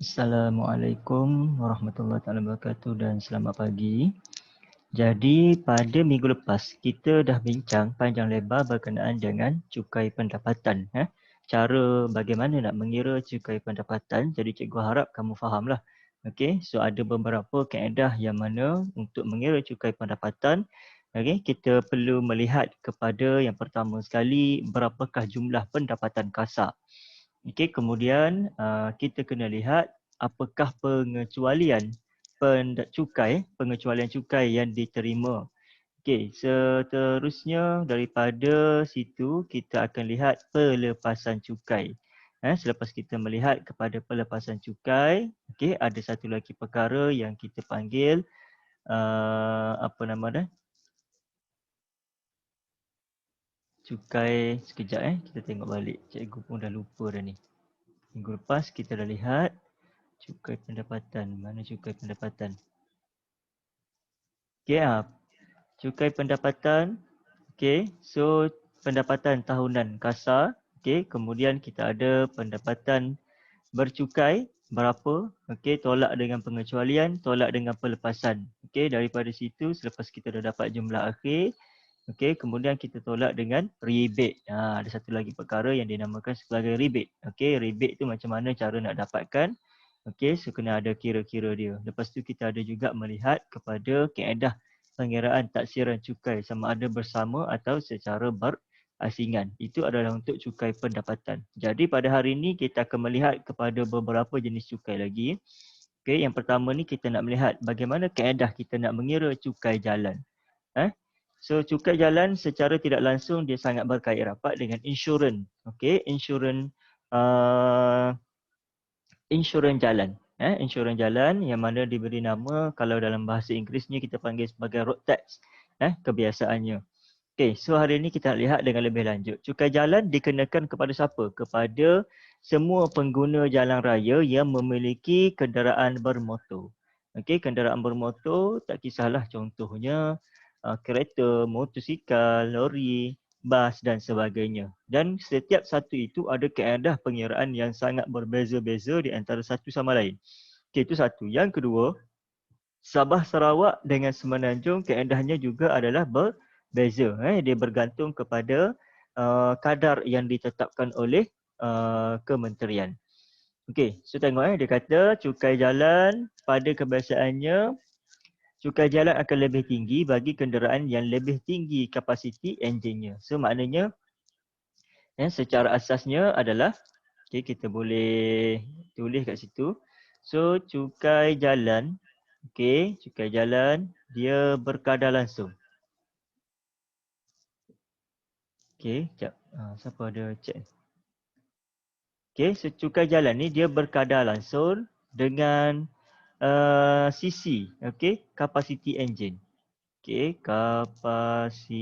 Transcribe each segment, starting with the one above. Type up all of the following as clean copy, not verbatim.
Assalamualaikum warahmatullahi wabarakatuh dan selamat pagi. Jadi pada minggu lepas kita dah bincang panjang lebar berkenaan dengan cukai pendapatan. Cara bagaimana nak mengira cukai pendapatan, jadi cikgu harap kamu fahamlah. Okey, so ada beberapa kaedah yang mana untuk mengira cukai pendapatan. Okey, kita perlu melihat kepada yang pertama sekali berapakah jumlah pendapatan kasar. Okey, kemudian kita kena lihat apakah pengecualian pengecualian cukai yang diterima. Okey, seterusnya daripada situ kita akan lihat pelepasan cukai. Selepas kita melihat kepada pelepasan cukai, okey, ada satu lagi perkara yang kita panggil apa nama dia? Cukai, sekejap kita tengok balik. Cikgu pun dah lupa dah ni. Minggu lepas kita dah lihat cukai pendapatan. Mana cukai pendapatan? Okey, cukai pendapatan. Okey, so pendapatan tahunan kasar. Okey, kemudian kita ada pendapatan bercukai berapa. Okey, tolak dengan pengecualian, tolak dengan pelepasan. Okey, daripada situ selepas kita dah dapat jumlah akhir, okey, kemudian kita tolak dengan rebate. Ada satu lagi perkara yang dinamakan sebagai rebate. Okey, rebate tu macam mana cara nak dapatkan? Okey, so kena ada kira-kira dia. Lepas tu kita ada juga melihat kepada kaedah pengiraan taksiran cukai sama ada bersama atau secara berasingan. Itu adalah untuk cukai pendapatan. Jadi pada hari ini kita akan melihat kepada beberapa jenis cukai lagi. Okey, yang pertama ni kita nak melihat bagaimana kaedah kita nak mengira cukai jalan. So cukai jalan secara tidak langsung dia sangat berkait rapat dengan insurans. Okey, insurans jalan. Insurans jalan yang mana diberi nama kalau dalam bahasa Inggerisnya kita panggil sebagai road tax. Kebiasaannya. Okey, so hari ini kita nak lihat dengan lebih lanjut. Cukai jalan dikenakan kepada siapa? Kepada semua pengguna jalan raya yang memiliki kenderaan bermotor. Okey, kenderaan bermotor tak kisahlah contohnya kereta, motosikal, lori, bas dan sebagainya. Dan setiap satu itu ada kaedah pengiraan yang sangat berbeza-beza di antara satu sama lain. Okey, itu satu. Yang kedua, Sabah Sarawak dengan Semenanjung kaedahnya juga adalah berbeza. Dia bergantung kepada kadar yang ditetapkan oleh kementerian. Okey, so tengok dia kata cukai jalan pada kebiasaannya cukai jalan akan lebih tinggi bagi kenderaan yang lebih tinggi kapasiti enjinnya. So maknanya secara asasnya adalah kita boleh tulis kat situ. So cukai jalan, cukai jalan dia berkadar langsung. Sekejap. Siapa ada chat? So cukai jalan ni dia berkadar langsung dengan CC, capacity engine. Capacity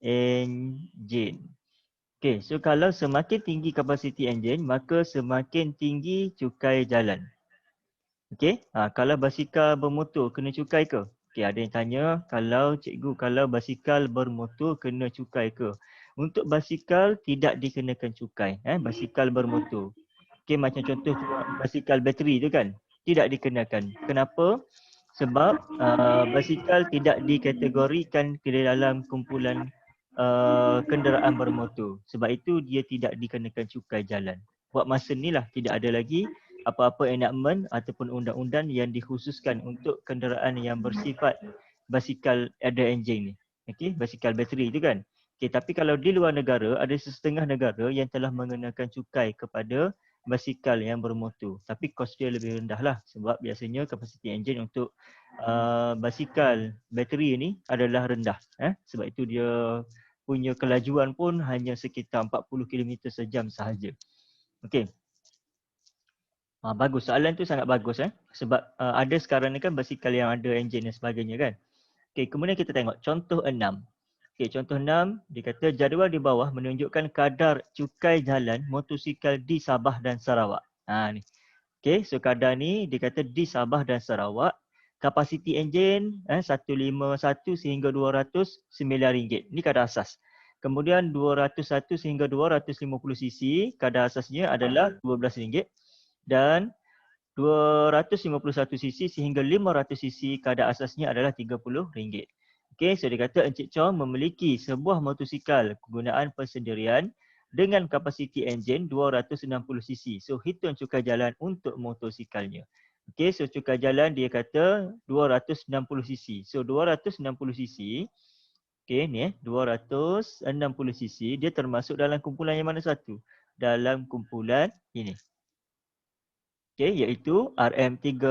engine. So kalau semakin tinggi kapasiti enjin, maka semakin tinggi cukai jalan. Kalau basikal bermotor kena cukai ke? Ada yang tanya, kalau basikal bermotor kena cukai ke? Untuk basikal tidak dikenakan cukai, basikal bermotor. Macam contoh basikal bateri tu kan, tidak dikenakan. Kenapa? Sebab basikal tidak dikategorikan ke dalam kumpulan kenderaan bermotor. Sebab itu dia tidak dikenakan cukai jalan. Buat masa ni lah tidak ada lagi apa-apa enactment ataupun undang-undang yang dikhususkan untuk kenderaan yang bersifat basikal ada enjin ni. Basikal bateri tu kan. Tapi kalau di luar negara ada setengah negara yang telah mengenakan cukai kepada basikal yang bermotor. Tapi kos dia lebih rendah lah sebab biasanya kapasiti enjin untuk basikal bateri ni adalah rendah. Sebab itu dia punya kelajuan pun hanya sekitar 40 km sejam sahaja. Okey. Bagus, soalan tu sangat bagus sebab ada sekarang ni kan basikal yang ada enjin dan sebagainya kan. Okey, kemudian kita tengok contoh 6. Okey, contoh 6 dia kata jadual di bawah menunjukkan kadar cukai jalan motosikal di Sabah dan Sarawak. Ni. Okey, so kadar ni dia kata di Sabah dan Sarawak kapasiti enjin 151 sehingga 209 ringgit. Ni kadar asas. Kemudian 201 sehingga 250 cc kadar asasnya adalah 12 ringgit. dan 251cc sehingga 500cc kadar asasnya adalah RM30. Okey, so dia kata Encik Chong memiliki sebuah motosikal kegunaan persendirian dengan kapasiti enjin 260cc. So hitung cukai jalan untuk motosikalnya. Okey, so cukai jalan dia kata 260cc. So 260cc, okey ni 260cc dia termasuk dalam kumpulan yang mana satu? Dalam kumpulan ini. Okey, iaitu RM30.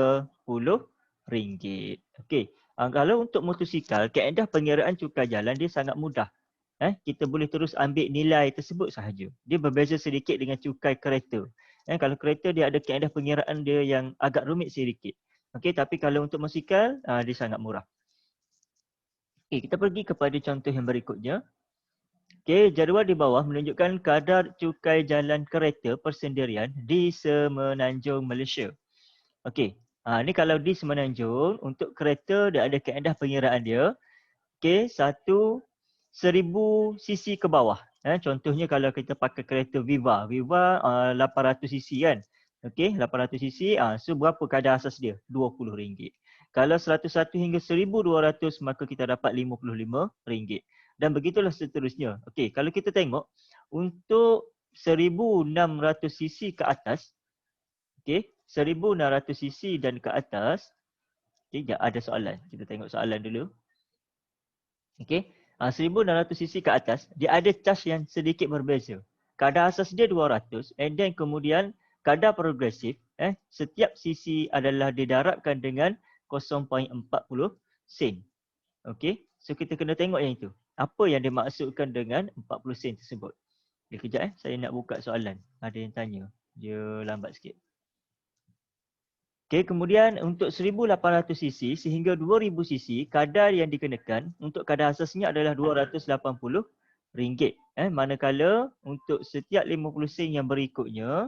Okey, kalau untuk motosikal, kaedah pengiraan cukai jalan dia sangat mudah. Kita boleh terus ambil nilai tersebut sahaja. Dia berbeza sedikit dengan cukai kereta. Kalau kereta dia ada kaedah pengiraan dia yang agak rumit sedikit. Okey, tapi kalau untuk motosikal, dia sangat murah. Okey, kita pergi kepada contoh yang berikutnya. Okey, jadual di bawah menunjukkan kadar cukai jalan kereta persendirian di Semenanjung Malaysia. Okey, ni kalau di Semenanjung, untuk kereta dia ada kaedah pengiraan dia. Okey, 1000cc ke bawah. Contohnya kalau kita pakai kereta Viva 800cc kan. Okey, 800cc, so berapa kadar asas dia? RM20. Kalau 101 hingga 1200 maka kita dapat RM55. Dan begitulah seterusnya. Okey, kalau kita tengok untuk 1600cc ke atas, okey, 1600cc dan ke atas, okey, ada soalan. Kita tengok soalan dulu. Okey, 1600cc ke atas, dia ada cas yang sedikit berbeza. Kadar asas dia 200 and then kemudian kadar progresif, setiap cc adalah didarabkan dengan 0.40 sen. Okey, so kita kena tengok yang itu. Apa yang dimaksudkan dengan 40 sen tersebut? Kejap saya nak buka soalan. Ada yang tanya. Dia lambat sikit. Okey, kemudian untuk 1800cc sehingga 2000cc, kadar yang dikenakan untuk kadar asasnya adalah RM280. Manakala untuk setiap 50 sen yang berikutnya,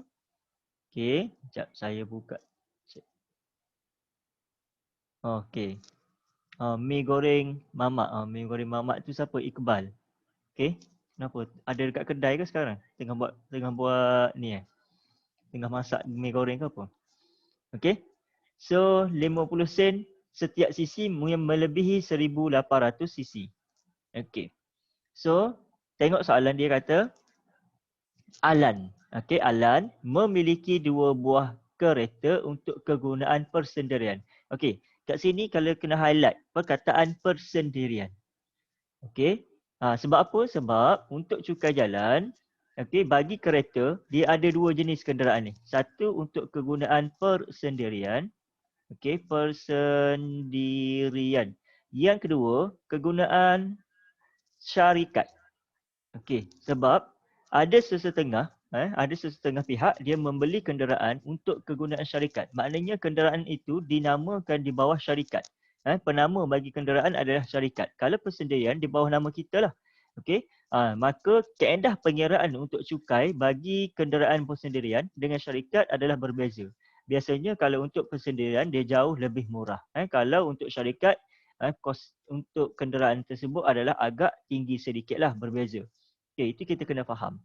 okey, sekejap saya buka. Okey. Mi goreng mamak. Mi goreng mamak tu siapa? Iqbal. Okey. Kenapa? Ada dekat kedai ke sekarang? Tengah buat ni Tengah masak mi goreng ke apa? Okey. So 50 sen setiap cc yang melebihi 1800cc. Okey. So tengok soalan dia kata Alan. Okey, Alan memiliki 2 buah kereta untuk kegunaan persendirian. Okey, kat sini kalau kena highlight perkataan persendirian. Okey. Sebab apa? Sebab untuk cukai jalan, okey, bagi kereta dia ada 2 jenis kenderaan ni. Satu untuk kegunaan persendirian. Okey, persendirian. Yang kedua, kegunaan syarikat. Okey, sebab ada sesetengah pihak dia membeli kenderaan untuk kegunaan syarikat. Maknanya kenderaan itu dinamakan di bawah syarikat. Penama bagi kenderaan adalah syarikat. Kalau persendirian di bawah nama kita lah. Okey, maka kaedah pengiraan untuk cukai bagi kenderaan persendirian dengan syarikat adalah berbeza. Biasanya kalau untuk persendirian dia jauh lebih murah. Kalau untuk syarikat, kos untuk kenderaan tersebut adalah agak tinggi sedikitlah, berbeza. Okey, itu kita kena faham.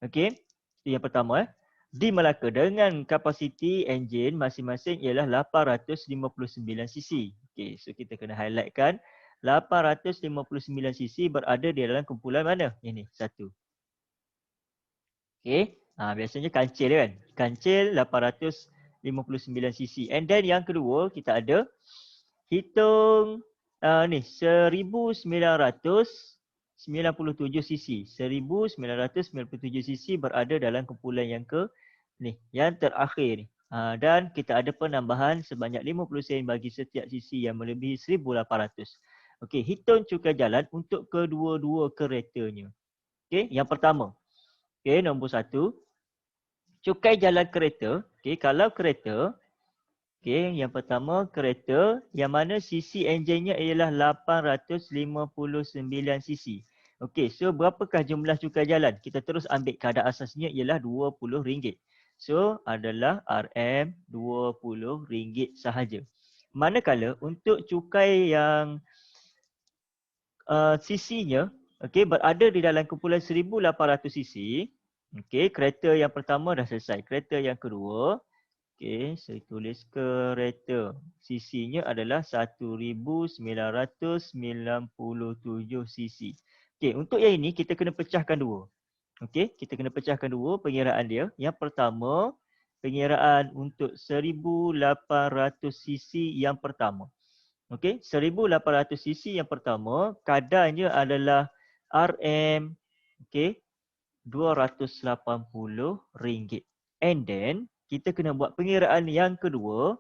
Okey, itu yang pertama. Di Melaka dengan kapasiti enjin masing-masing ialah 859cc. Okey, so kita kena highlightkan 859cc berada di dalam kumpulan mana? Ini, satu. Okey, biasanya kancil kan? Kancil 859cc. And then yang kedua kita ada hitung 1997cc. 1997cc berada dalam kumpulan yang yang terakhir ni. Dan kita ada penambahan sebanyak 50 sen bagi setiap cc yang melebihi 1800. Okey, hitung cukai jalan untuk kedua-dua keretanya. Okey, yang pertama. Okey, nombor 1. Cukai jalan kereta. Okey, kalau kereta, okey, yang pertama kereta yang mana cc enjinnya ialah 859cc. Okey, so berapakah jumlah cukai jalan? Kita terus ambil kadar asasnya ialah RM20. So adalah RM20 sahaja. Manakala untuk cukai yang cc-nya, okey, berada di dalam kumpulan 1800cc. Okey, kereta yang pertama dah selesai. Kereta yang kedua, Okey, saya tulis kereta. CC-nya adalah 1997 cc. Okey, untuk yang ini kita kena pecahkan dua. Okey, kita kena pecahkan dua pengiraan dia. Yang pertama, pengiraan untuk 1800 cc yang pertama. Okey, 1800 cc yang pertama, kadarnya adalah RM, okey, RM280. And then, kita kena buat pengiraan yang kedua.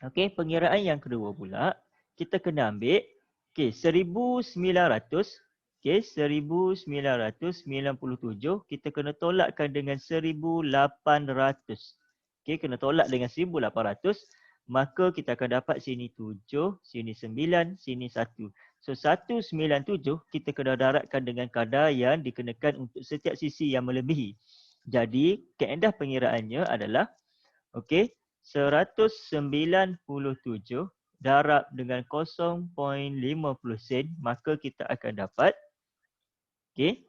Okey, pengiraan yang kedua pula, kita kena ambil, okey, 1900, okey, 1997, kita kena tolakkan dengan 1800. Okey, kena tolak dengan 1800, maka kita akan dapat sini 7, sini 9, sini 1. So 197 kita kena daratkan dengan kadar yang dikenakan untuk setiap sisi yang melebihi. Jadi kaedah pengiraannya adalah, okey, 197 darab dengan 0.50 sen, maka kita akan dapat, okey,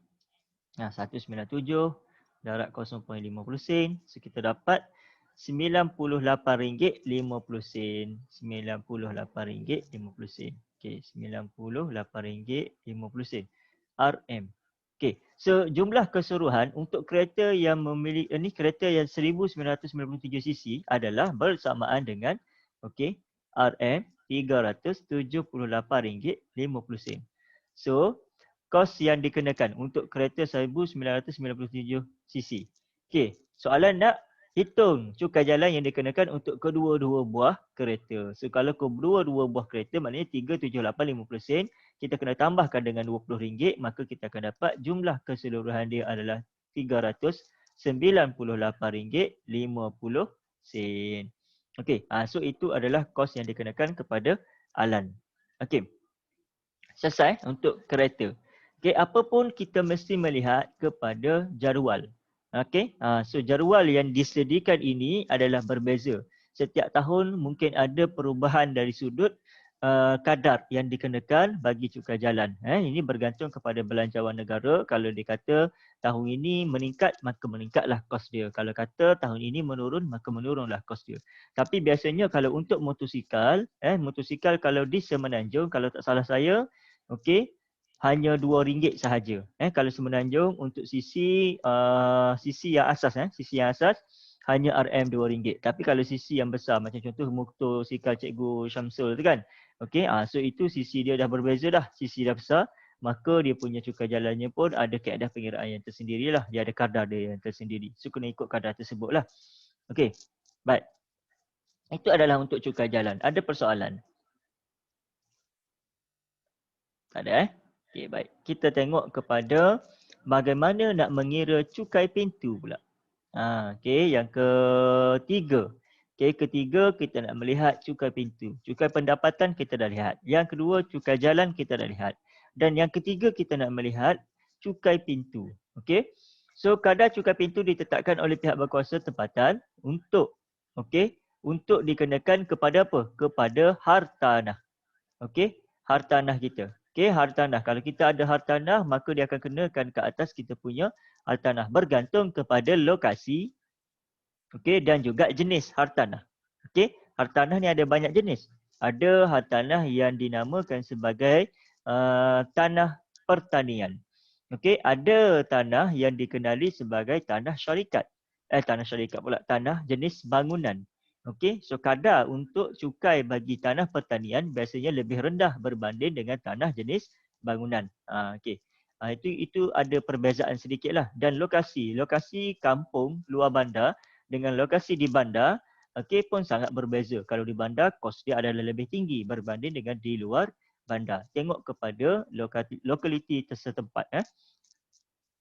197 darab 0.50 sen, so kita dapat RM98.50. RM98.50. Okey, RM98.50 RM. Okey, so jumlah keseluruhan untuk kereta yang memiliki kereta yang 1997 cc adalah bersamaan dengan, okey, RM RM378.50. So kos yang dikenakan untuk kereta 1997 cc. Okey, soalan nak hitung cukai jalan yang dikenakan untuk kedua-dua buah kereta. So kalau kedua-dua buah kereta maknanya 378.50 sen, kita kena tambahkan dengan RM20, maka kita akan dapat jumlah keseluruhan dia adalah RM398.50. Okey, so itu adalah kos yang dikenakan kepada Alan. Okey. Selesai untuk kereta. Okey, apa pun kita mesti melihat kepada jadual. Okey, so jadual yang disediakan ini adalah berbeza. Setiap tahun mungkin ada perubahan dari sudut kadar yang dikenakan bagi cukai jalan. Ini bergantung kepada belanjawan negara. Kalau dia kata tahun ini meningkat, maka meningkatlah kos dia. Kalau kata tahun ini menurun, maka menurunlah kos dia. Tapi biasanya kalau untuk motosikal, motosikal kalau di Semenanjung, kalau tak salah saya, okey, hanya RM2 sahaja. Kalau Semenanjung untuk sisi yang asas, sisi yang asas hanya RM2. Tapi kalau sisi yang besar macam contoh motosikal Cikgu Syamsul tu kan. Okey, so itu sisi dia dah berbeza dah, sisi dah besar, maka dia punya cukai jalannya pun ada kaedah pengiraan yang tersendirilah. Dia ada kadar dia yang tersendiri. So kena ikut kadar tersebutlah. Okey. Baik. Itu adalah untuk cukai jalan. Ada persoalan? Tak ada Okey, baik. Kita tengok kepada bagaimana nak mengira cukai pintu pula. Okey, yang ketiga. Okey, ketiga kita nak melihat cukai pintu. Cukai pendapatan kita dah lihat. Yang kedua, cukai jalan kita dah lihat. Dan yang ketiga kita nak melihat cukai pintu. Okey. So kadar cukai pintu ditetapkan oleh pihak berkuasa tempatan untuk, okey, untuk dikenakan kepada apa? Kepada hartanah. Okey, hartanah kita. Okey, hartanah. Kalau kita ada hartanah, maka dia akan kenakan ke atas kita punya hartanah. Bergantung kepada lokasi, okey, dan juga jenis hartanah. Okey, hartanah ni ada banyak jenis. Ada hartanah yang dinamakan sebagai tanah pertanian. Okey, ada tanah yang dikenali sebagai tanah syarikat. Tanah syarikat pula, tanah jenis bangunan. Okey, so kadar untuk cukai bagi tanah pertanian biasanya lebih rendah berbanding dengan tanah jenis bangunan. Okey. Itu ada perbezaan sedikitlah. Dan lokasi kampung luar bandar dengan lokasi di bandar, okey, pun sangat berbeza. Kalau di bandar kos dia adalah lebih tinggi berbanding dengan di luar bandar. Tengok kepada lokaliti setempat.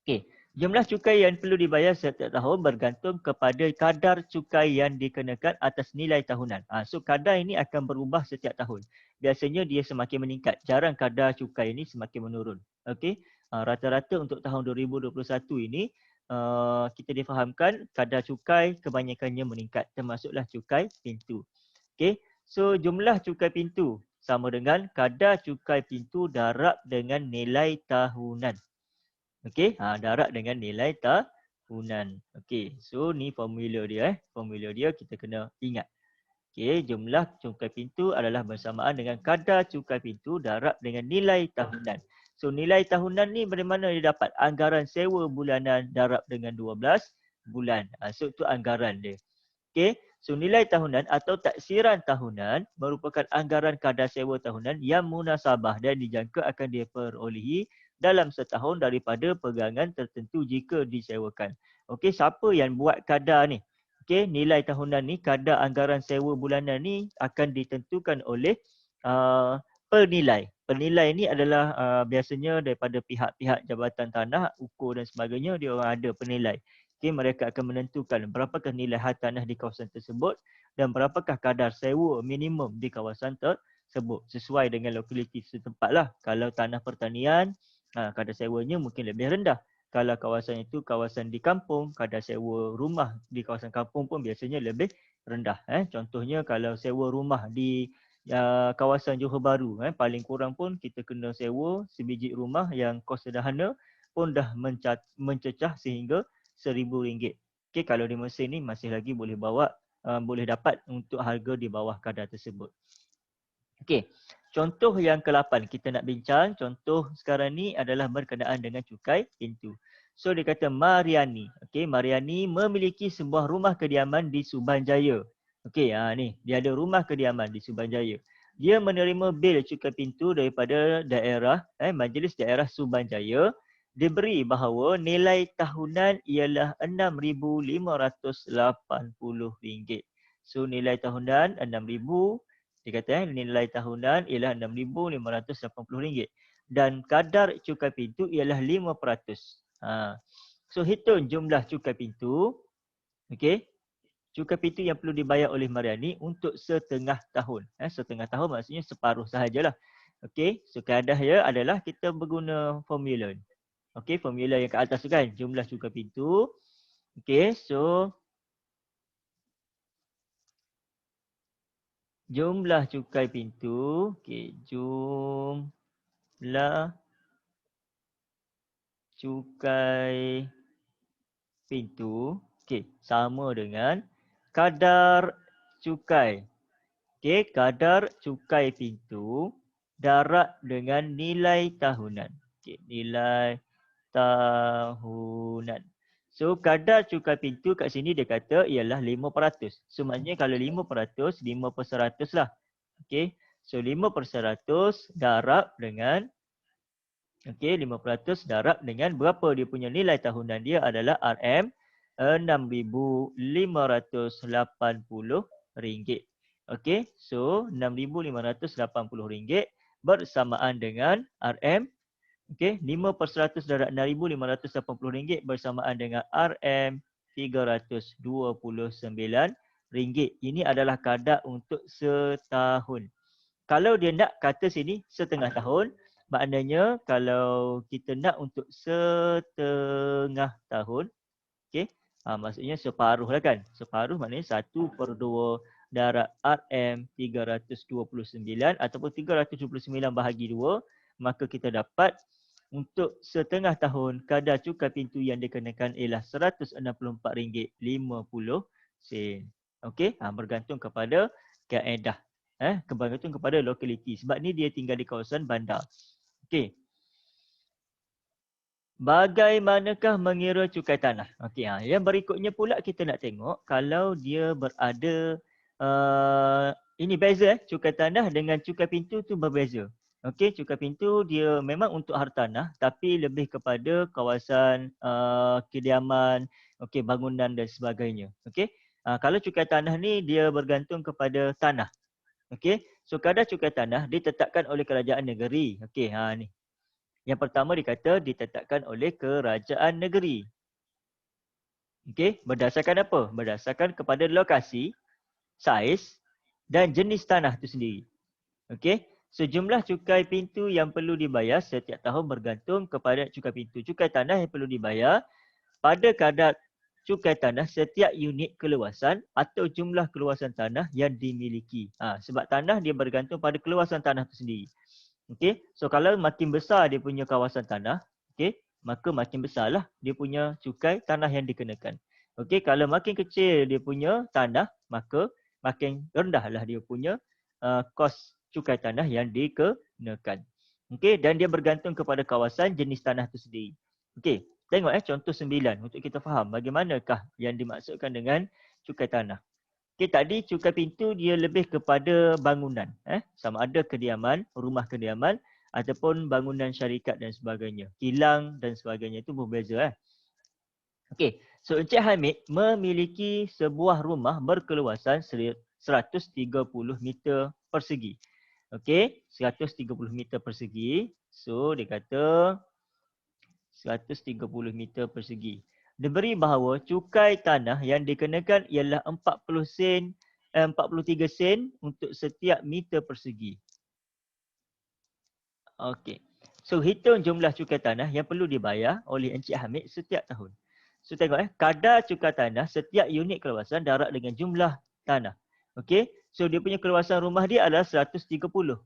Okey, jumlah cukai yang perlu dibayar setiap tahun bergantung kepada kadar cukai yang dikenakan atas nilai tahunan. So kadar ini akan berubah setiap tahun. Biasanya dia semakin meningkat. Jarang kadar cukai ini semakin menurun. Okey, rata-rata untuk tahun 2021 ini kita difahamkan kadar cukai kebanyakannya meningkat, termasuklah cukai pintu. Okey, so jumlah cukai pintu sama dengan kadar cukai pintu darab dengan nilai tahunan. Okey, darab dengan nilai tahunan. tahunan. Okey, so ni formula dia. Formula dia kita kena ingat. Okey, jumlah cukai pintu adalah bersamaan dengan kadar cukai pintu darab dengan nilai tahunan. So nilai tahunan ni dari mana dia dapat? Anggaran sewa bulanan darab dengan 12 bulan. So itu anggaran dia. Okey, so nilai tahunan atau taksiran tahunan merupakan anggaran kadar sewa tahunan yang munasabah dan dijangka akan diperolehi dalam setahun daripada pegangan tertentu jika disewakan. Okey, siapa yang buat kadar ni? Okey, nilai tahunan ni, kadar anggaran sewa bulanan ni akan ditentukan oleh penilai. Penilai ni adalah biasanya daripada pihak-pihak jabatan tanah, ukur dan sebagainya, dia orang ada penilai. Okay, mereka akan menentukan berapakah nilai hak tanah di kawasan tersebut dan berapakah kadar sewa minimum di kawasan tersebut sesuai dengan lokaliti setempat lah. Kalau tanah pertanian, kadar sewanya mungkin lebih rendah. Kalau kawasan itu kawasan di kampung, kadar sewa rumah di kawasan kampung pun biasanya lebih rendah. Contohnya kalau sewa rumah di kawasan Johor Bahru, paling kurang pun kita kena sewa sebiji rumah yang kos sederhana pun dah mencecah sehingga RM1,000. Okey, kalau di Mesir ni masih lagi boleh boleh dapat untuk harga di bawah kadar tersebut. Okey, contoh yang ke-8 kita nak bincang, contoh sekarang ni adalah berkenaan dengan cukai pintu. So dia kata Mariani. Okey, Mariani memiliki sebuah rumah kediaman di Subanjaya. Okey, ni dia ada rumah kediaman di Subanjaya. Dia menerima bil cukai pintu daripada daerah Majlis Daerah Subanjaya, diberi bahawa nilai tahunan ialah RM6,580. So nilai tahunan 6,000, dia kata nilai tahunan ialah RM6,580 dan kadar cukai pintu ialah 5%. So hitung jumlah cukai pintu. Okey. Cukai pintu yang perlu dibayar oleh Mariani untuk setengah tahun. Setengah tahun maksudnya separuh sahajalah. Okey, so kaedah dia adalah kita berguna formula. Okey, formula yang ke atas tu kan, jumlah cukai pintu. Okey, so jumlah cukai pintu. Okey, jumlah cukai pintu. Okey, sama dengan kadar cukai. Okey, kadar cukai pintu darab dengan nilai tahunan. Okey, nilai tahunan. So kadar cukai pintu kat sini dia kata ialah 5%. So maknanya kalau 5%, 5/100 lah. Okey. So 5/100 darab dengan 5% darab dengan berapa dia punya nilai tahunan dia adalah RM6,580. Okey. So RM6,580 bersamaan dengan RM. Okey, 5% darab RM6,580 bersamaan dengan RM329. Ini adalah kadar untuk setahun. Kalau dia nak kata sini setengah tahun, maknanya kalau kita nak untuk setengah tahun, okey, maksudnya separuh lah kan. Separuh maknanya 1/2 darab RM329 ataupun 379 bahagi 2, maka kita dapat untuk setengah tahun kadar cukai pintu yang dikenakan ialah RM164.50. Okey, bergantung kepada kaedah. Bergantung kepada lokaliti. Sebab ni dia tinggal di kawasan bandar. Okey. Bagaimanakah mengira cukai tanah? Okey, yang berikutnya pula kita nak tengok kalau dia berada ini beza cukai tanah dengan cukai pintu tu berbeza. Okey, cukai pintu dia memang untuk hartanah tapi lebih kepada kawasan kediaman, okey, bangunan dan sebagainya. Okey. Kalau cukai tanah ni dia bergantung kepada tanah. Okey. So kadar cukai tanah ditetapkan oleh kerajaan negeri. Okey, ni. Yang pertama dikata ditetapkan oleh kerajaan negeri. Okey, berdasarkan apa? Berdasarkan kepada lokasi, saiz dan jenis tanah itu sendiri. Okey. Sejumlah cukai pintu yang perlu dibayar setiap tahun bergantung kepada cukai pintu. Cukai tanah yang perlu dibayar pada kadar cukai tanah setiap unit keluasan atau jumlah keluasan tanah yang dimiliki. Sebab tanah dia bergantung pada keluasan tanah itu sendiri. Okey. So kalau makin besar dia punya kawasan tanah, okey, maka makin besarlah dia punya cukai tanah yang dikenakan. Okey, kalau makin kecil dia punya tanah, maka makin rendahlah dia punya kos cukai tanah yang dikenakan. Okey, dan dia bergantung kepada kawasan jenis tanah itu sendiri. Okey, tengok contoh 9 untuk kita faham bagaimanakah yang dimaksudkan dengan cukai tanah. Okey, tadi cukai pintu dia lebih kepada bangunan, sama ada kediaman, rumah kediaman ataupun bangunan syarikat dan sebagainya. Kilang dan sebagainya itu berbeza. Okey, so Encik Hamid memiliki sebuah rumah berkeluasan 130 meter persegi. Okey, 130 meter persegi. So dia kata 130 meter persegi. Diberi bahawa cukai tanah yang dikenakan ialah 43 sen untuk setiap meter persegi. Okey. So hitung jumlah cukai tanah yang perlu dibayar oleh Encik Hamid setiap tahun. So tengok kadar cukai tanah setiap unit kawasan darab dengan jumlah tanah. Okey. So dia punya kawasan rumah dia adalah 130.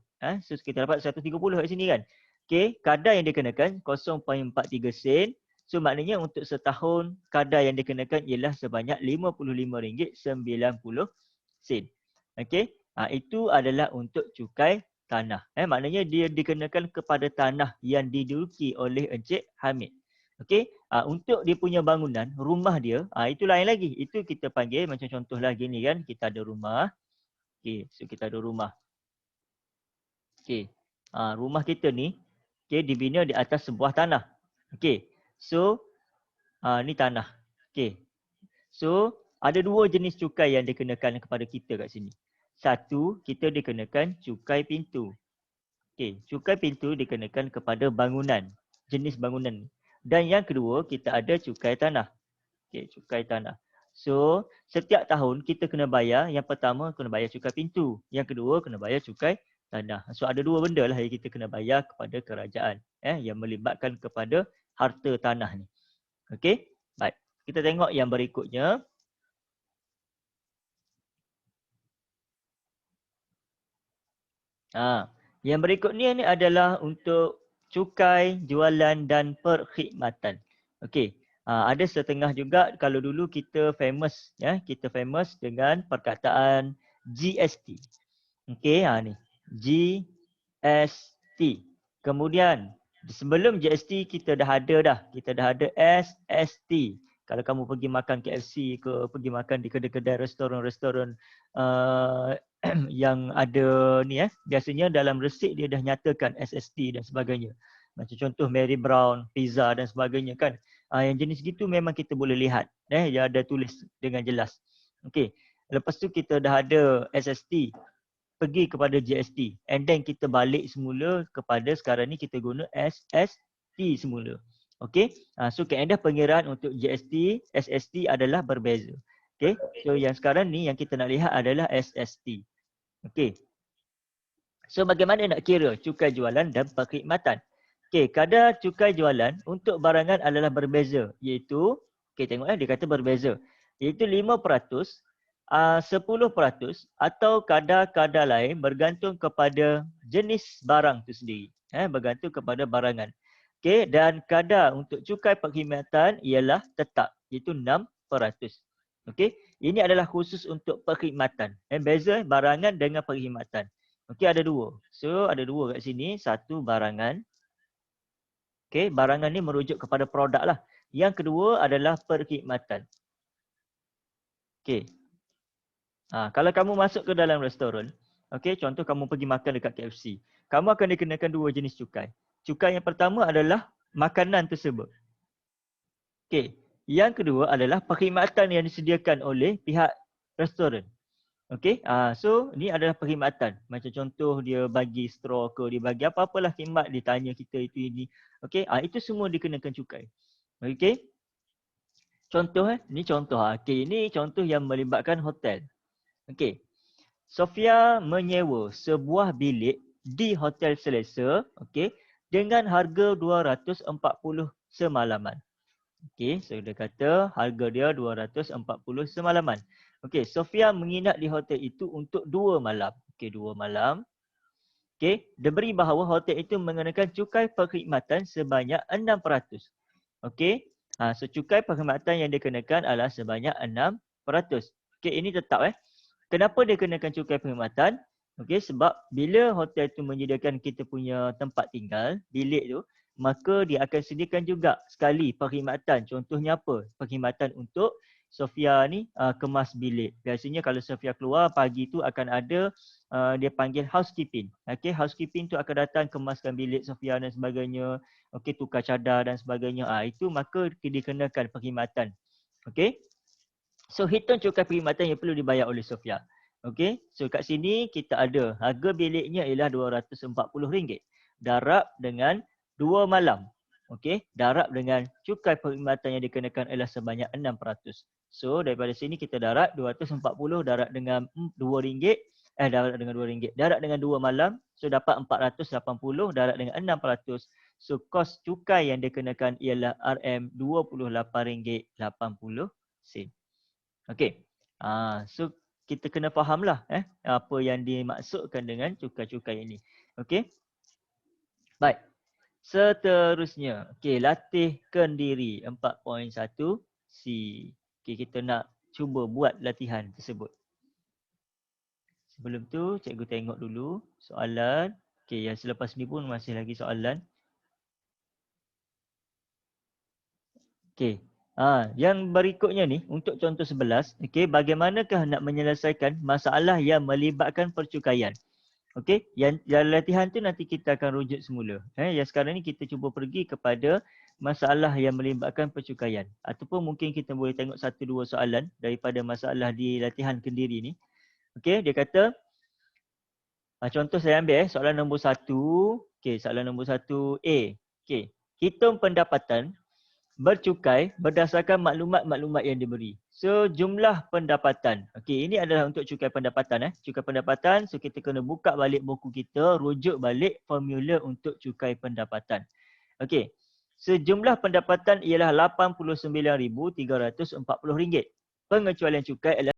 So kita dapat 130 kat sini kan. Okey, kadar yang dikenakan 0.43 sen. So maknanya untuk setahun kadar yang dikenakan ialah sebanyak RM55.90. Okey. Itu adalah untuk cukai tanah. Maknanya dia dikenakan kepada tanah yang diduduki oleh Encik Hamid. Okey. Untuk dia punya bangunan, rumah dia, itu lain lagi. Itu kita panggil macam contoh lagi ni kan, kita ada rumah. Okey, so kita ada rumah. Okey. Rumah kita ni dibina di atas sebuah tanah. Okey. So ni tanah. Okey. So ada dua jenis cukai yang dikenakan kepada kita kat sini. Satu, kita dikenakan cukai pintu. Okey, cukai pintu dikenakan kepada bangunan, jenis bangunan. Dan yang kedua, kita ada cukai tanah. Okey, cukai tanah. So, setiap tahun kita kena bayar, yang pertama kena bayar cukai pintu, yang kedua kena bayar cukai tanah. So, ada dua benda lah yang kita kena bayar kepada kerajaan yang melibatkan kepada harta tanah ni. Okey, baik. Kita tengok yang berikutnya. Yang berikutnya ni adalah untuk cukai, jualan dan perkhidmatan. Okey. Ada setengah juga kalau dulu kita famous kita famous dengan perkataan GST. Okey, ni GST. Kemudian sebelum GST kita dah ada SST. Kalau kamu pergi makan KFC ke pergi makan di kedai-kedai restoran-restoran yang ada ni biasanya dalam resit dia dah nyatakan SST dan sebagainya. Macam contoh Mary Brown, pizza dan sebagainya kan. Yang jenis gitu memang kita boleh lihat dia ada tulis dengan jelas. Okey. Lepas tu kita dah ada SST, pergi kepada GST and then kita balik semula kepada sekarang ni kita guna SST semula. Okey. So kaedah pengiraan untuk GST, SST adalah berbeza. Okey. So yang sekarang ni yang kita nak lihat adalah SST. Okey. So bagaimana nak kira cukai jualan dan perkhidmatan? Okey, kadar cukai jualan untuk barangan adalah berbeza, iaitu tengok dia kata berbeza, iaitu 5%, 10% atau kadar-kadar lain bergantung kepada jenis barang tu sendiri. Bergantung kepada barangan. Okey, dan kadar untuk cukai perkhidmatan ialah tetap, iaitu 6%. Okey, ini adalah khusus untuk perkhidmatan. Beza barangan dengan perkhidmatan. Okey, ada dua. So ada dua kat sini, satu barangan. Okey, barangan ni merujuk kepada produk lah. Yang kedua adalah perkhidmatan. Okey. Kalau kamu masuk ke dalam restoran, okey, contoh kamu pergi makan dekat KFC, kamu akan dikenakan dua jenis cukai. Cukai yang pertama adalah makanan tersebut. Okey, yang kedua adalah perkhidmatan yang disediakan oleh pihak restoran. Okey, so ni adalah perkhidmatan. Macam contoh dia bagi straw ke, dia bagi apa-apalah khidmat, dia tanya kita itu ini. Okey, itu semua dikenakan cukai. Okey. Contoh ni contoh. Okey, ini contoh yang melibatkan hotel. Okey. Sofia menyewa sebuah bilik di Hotel Selesa, okey, dengan harga 240 semalaman. Okey, so dia kata harga dia 240 semalaman. Okey, Sofia menginap di hotel itu untuk 2 malam. Okey, 2 malam. Okey, diberi bahawa hotel itu mengenakan cukai perkhidmatan sebanyak 6%. Okey. So cukai perkhidmatan yang dikenakan adalah sebanyak 6%. Okey, ini tetap Kenapa dia kenakan cukai perkhidmatan? Okey, sebab bila hotel tu menyediakan kita punya tempat tinggal, bilik tu, maka dia akan sediakan juga sekali perkhidmatan. Contohnya apa? Perkhidmatan untuk Sofia ni kemas bilik. Biasanya kalau Sofia keluar pagi tu akan ada dia panggil housekeeping. Okey, housekeeping tu akan datang kemaskan bilik Sofia dan sebagainya. Okey, tukar cadar dan sebagainya. Itu maka dikenakan perkhidmatan. Okey. So hitung cukai perkhidmatan yang perlu dibayar oleh Sofia. Okey, so kat sini kita ada harga biliknya ialah RM240. Darab dengan 2 malam. Okey, darab dengan cukai perkhidmatan yang dikenakan ialah sebanyak 6%. So daripada sini kita darab 240 darab dengan RM2. Darab dengan RM2. Darab dengan 2 malam. So dapat 480 darab dengan 6%. So kos cukai yang dikenakan ialah RM28.80. Okey. So kita kena fahamlah apa yang dimaksudkan dengan cukai-cukai ini. Okey. Baik. Seterusnya, okey, latihkan diri 4.1C. Okey, kita nak cuba buat latihan tersebut. Sebelum tu cikgu tengok dulu soalan. Okey, yang selepas ni pun masih lagi soalan. Okey. Yang berikutnya ni untuk contoh 11, okey, bagaimanakah nak menyelesaikan masalah yang melibatkan percukaian? Okey, yang latihan tu nanti kita akan rujuk semula. Yang sekarang ni kita cuba pergi kepada masalah yang melibatkan percukaian. Ataupun mungkin kita boleh tengok 1-2 soalan daripada masalah di latihan kendiri ni. Okey, dia kata contoh saya ambil soalan nombor 1. Okey, soalan nombor 1A. Okey, hitung pendapatan bercukai berdasarkan maklumat-maklumat yang diberi. So jumlah pendapatan. Okey, ini adalah untuk cukai pendapatan Cukai pendapatan, so kita kena buka balik buku kita, rujuk balik formula untuk cukai pendapatan. Okey. Sejumlah pendapatan ialah RM89,340. Pengecualian cukai adalah